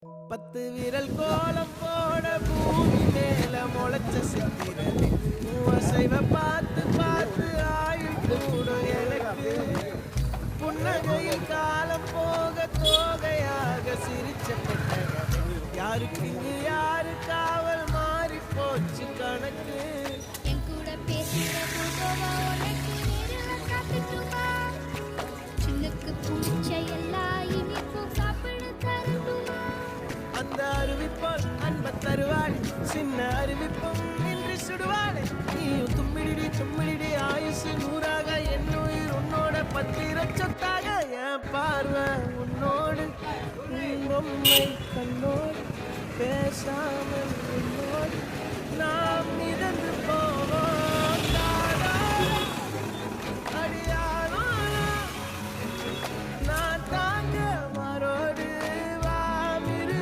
10 விரல் கோலம் போட பூமி மேல முளைச்ச சித்திரமே அசைவ பார்த்து பார்த்து ஆயுள் கூடும் எனக்கு புன்னகையில் காலம் போக தோகையாக சிரிச்ச பெட்டகமே யாருக்கு இங்கு யாரு காவல் மாறி போச்சு கணக்கு என் கூட பேசுற பூதோவா உனக்கு நேரில் காத்துட்டுமா சின்னுக்கு பிடிச்ச எல்லா இனிப்பும் சாப்பிட தரணுமா அந்த அறிவிப்போல் அன்ப தருவாள் சின்ன அறிவிப்பும் இன்று சுடுவாள் நீயும் தும்மிடி ஆயுசு நூறாக என் உயிர் உன்னோட பத்திர சொத்தாக என் பார்வை உன்னோடு பொம்மை கண்ணோடு பேசாமல் உன்னோடு நாம் மிதந்து போவோம்